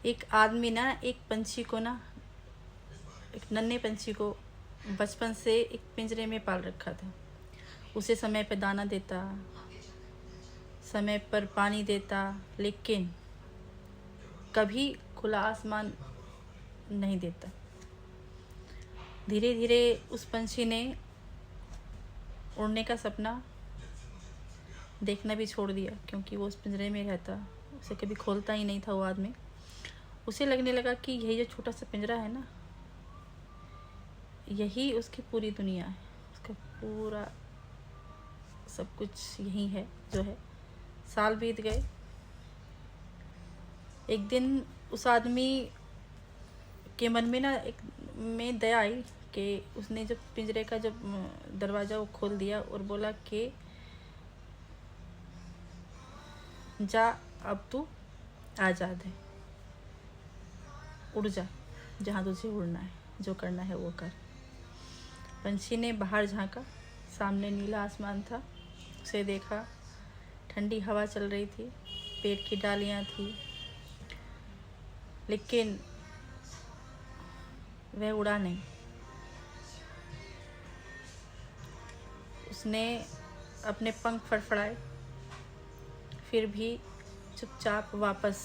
एक आदमी ना एक पंछी को ना, एक नन्हे पंछी को बचपन से एक पिंजरे में पाल रखा था। उसे समय पर दाना देता, समय पर पानी देता, लेकिन कभी खुला आसमान नहीं देता। धीरे धीरे उस पंछी ने उड़ने का सपना देखना भी छोड़ दिया, क्योंकि वो उस पिंजरे में रहता, उसे कभी खोलता ही नहीं था वो आदमी। उसे लगने लगा कि यही जो छोटा सा पिंजरा है ना, यही उसकी पूरी दुनिया है, उसका पूरा सब कुछ यही है जो है। साल बीत गए। एक दिन उस आदमी के मन में ना एक में दया आई कि उसने जब पिंजरे का जब दरवाज़ा वो खोल दिया और बोला कि जा, अब तू आज़ाद है, उड़ जा, जहाँ तुझे उड़ना है, जो करना है वो कर। पंछी ने बाहर झांका, सामने नीला आसमान था। उसे देखा, ठंडी हवा चल रही थी, पेड़ की डालियाँ थी, लेकिन वह उड़ा नहीं। उसने अपने पंख फड़फड़ाए, फिर भी चुपचाप वापस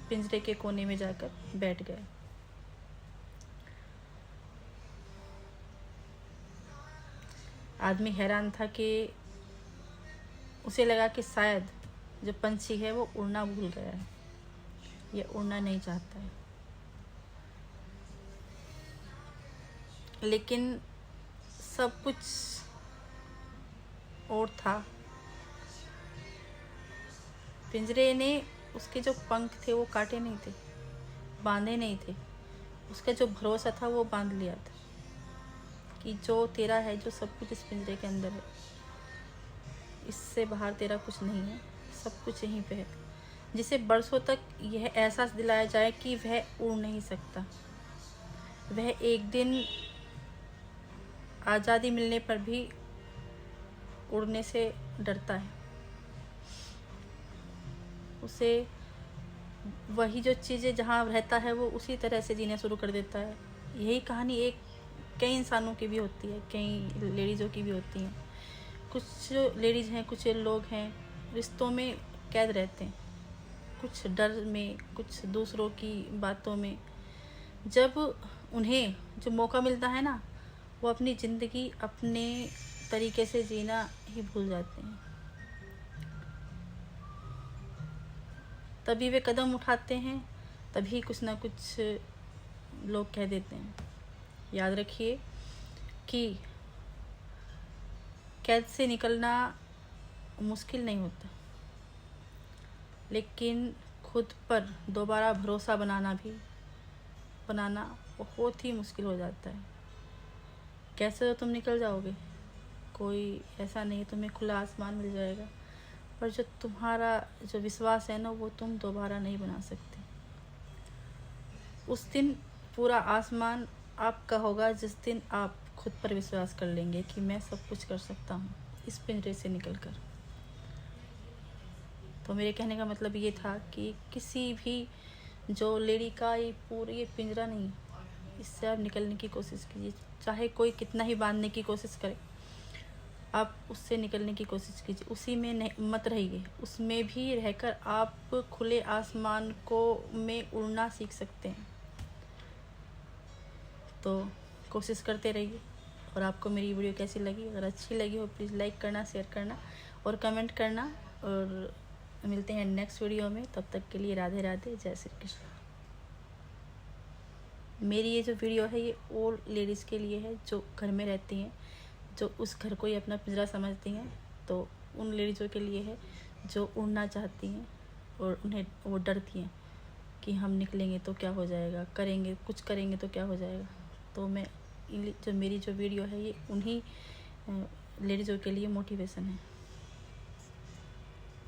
पिंजरे के कोने में जाकर बैठ गए। आदमी हैरान था कि उसे लगा कि शायद जो पंछी है वो उड़ना भूल गया है, ये उड़ना नहीं चाहता है। लेकिन सब कुछ और था। पिंजरे ने उसके जो पंख थे वो काटे नहीं थे, बांधे नहीं थे। उसका जो भरोसा था वो बांध लिया था कि जो तेरा है, जो सब कुछ इस पिंजरे के अंदर है, इससे बाहर तेरा कुछ नहीं है, सब कुछ यहीं पे है। जिसे बरसों तक यह एहसास दिलाया जाए कि वह उड़ नहीं सकता, वह एक दिन आज़ादी मिलने पर भी उड़ने से डरता है। उसे वही जो चीज़ें जहाँ रहता है वो उसी तरह से जीना शुरू कर देता है। यही कहानी कई इंसानों की भी होती है, कई लेडीज़ों की भी होती हैं। कुछ लेडीज़ हैं, कुछ लोग हैं, रिश्तों में कैद रहते हैं, कुछ डर में, कुछ दूसरों की बातों में। जब उन्हें जो मौका मिलता है ना, वो अपनी ज़िंदगी अपने तरीके से जीना ही भूल जाते हैं। तभी वे कदम उठाते हैं, तभी कुछ ना कुछ लोग कह देते हैं। याद रखिए कि कैद से निकलना मुश्किल नहीं होता, लेकिन खुद पर दोबारा भरोसा बनाना बहुत ही मुश्किल हो जाता है। कैसे तो तुम निकल जाओगे, कोई ऐसा नहीं तुम्हें खुला आसमान मिल जाएगा, पर जो तुम्हारा जो विश्वास है ना, वो तुम दोबारा नहीं बना सकते। उस दिन पूरा आसमान आपका होगा जिस दिन आप खुद पर विश्वास कर लेंगे कि मैं सब कुछ कर सकता हूँ इस पिंजरे से निकलकर। तो मेरे कहने का मतलब ये था कि किसी भी जो लेडी का ये पिंजरा नहीं, इससे आप निकलने की कोशिश कीजिए। चाहे कोई कितना ही बांधने की कोशिश करे, आप उससे निकलने की कोशिश कीजिए। उसी में नहीं मत रहिए, उसमें भी रहकर आप खुले आसमान में उड़ना सीख सकते हैं। तो कोशिश करते रहिए। और आपको मेरी वीडियो कैसी लगी, अगर अच्छी लगी हो प्लीज़ लाइक करना, शेयर करना और कमेंट करना। और मिलते हैं नेक्स्ट वीडियो में, तब तक के लिए राधे राधे, जय श्री कृष्ण। मेरी ये जो वीडियो है ये ओल्ड लेडीज़ के लिए है जो घर में रहती हैं, जो उस घर को ही अपना पिंजरा समझती हैं। तो उन लेडीज़ों के लिए है जो उड़ना चाहती हैं और उन्हें वो डरती हैं कि हम निकलेंगे तो क्या हो जाएगा, कुछ करेंगे तो क्या हो जाएगा। तो मेरी जो वीडियो है ये उन्हीं लेडीज़ों के लिए मोटिवेशन है।